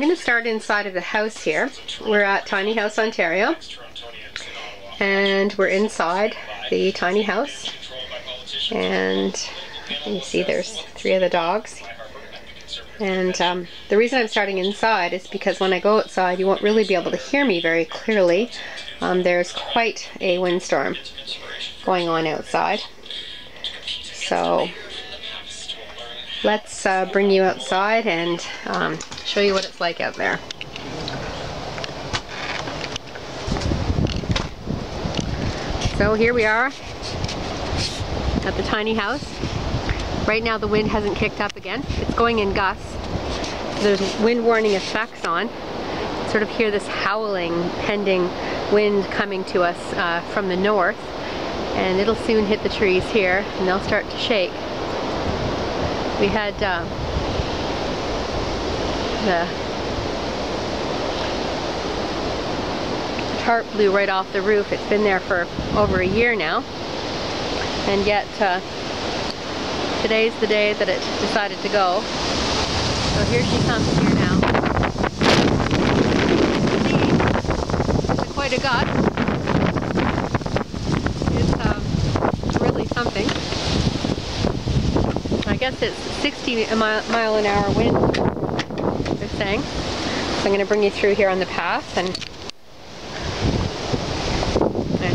going to start inside of the house here. We're at Tiny House, Ontario, and we're inside the tiny house, and you see there's 3 of the dogs. And the reason I'm starting inside is because when I go outside you won't really be able to hear me very clearly. There's quite a windstorm going on outside. So let's bring you outside and show you what it's like out there. So here we are at the tiny house. Right now the wind hasn't kicked up again. It's going in gusts. There's wind warning effects on. Sort of hear this howling, pending wind coming to us from the north. And it'll soon hit the trees here and they'll start to shake. We had the tarp blew right off the roof. It's been there for over a year now. And yet today's the day that it decided to go. So here she comes here now. It's quite a gust. It's really something. I guess it's 60 mile an hour wind, they're saying. So I'm going to bring you through here on the path and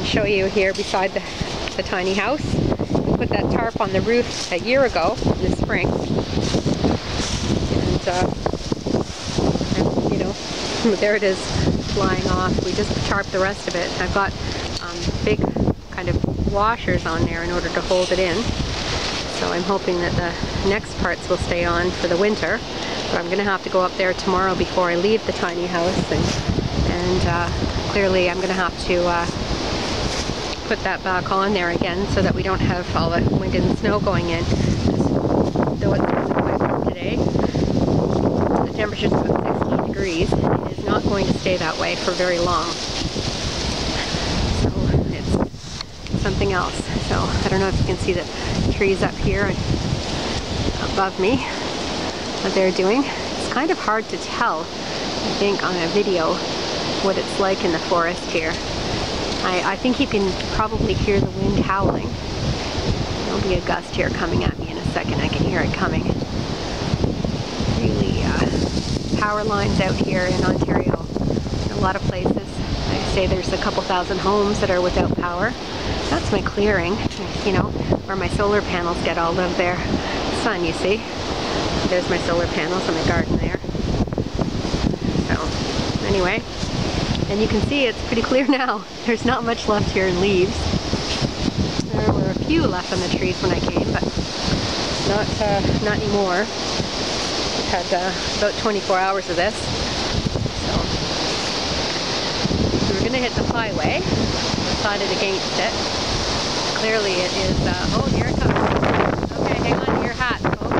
show you here beside the tiny house. We put that tarp on the roof a year ago in the spring. And you know, there it is flying off. We just tarped the rest of it. I've got big kind of washers on there in order to hold it in. So I'm hoping that the next parts will stay on for the winter. But I'm going to have to go up there tomorrow before I leave the tiny house. And clearly I'm going to have to put that back on there again so that we don't have all the wind and snow going in. Though it's quite warm today, the temperature's about 16 degrees. It is not going to stay that way for very long. So it's something else. So I don't know if you can see the trees up here and above me, what they're doing. It's kind of hard to tell, I think, on a video what it's like in the forest here. I think you can probably hear the wind howling. There'll be a gust here coming at me in a second. I can hear it coming. Really, power lines out here in Ontario. In a lot of places. I say there's a couple thousand homes that are without power. That's my clearing, you know, where my solar panels get all of their sun, you see. There's my solar panels in my garden there. So, anyway. And you can see it's pretty clear now. There's not much left here in leaves. There were a few left on the trees when I came, but not anymore. We've had about 24 hours of this. So we're going to hit the highway. Decided against it. Clearly it is, oh, here it comes. Okay, hang on to your hat, folks.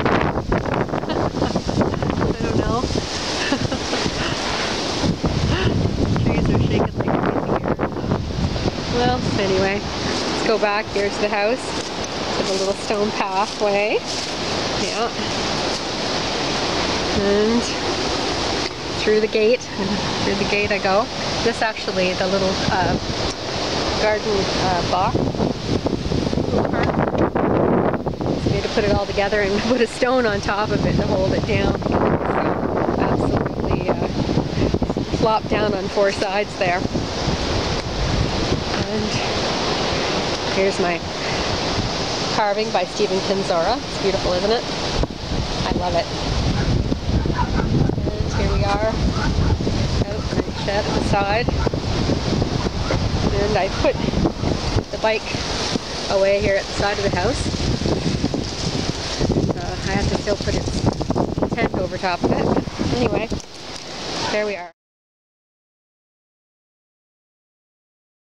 I don't know. Well, anyway, let's go back here to the house, to the little stone pathway. Yeah. And through the gate I go. This actually, the little garden box. So we had to put it all together and put a stone on top of it to hold it down. Absolutely flopped down on 4 sides there. And here's my carving by Stephen Kinzora. It's beautiful, isn't it? I love it. And here we are, out in the shed at the side. And I put the bike away here at the side of the house. I have to still put its tent over top of it. Anyway, there we are.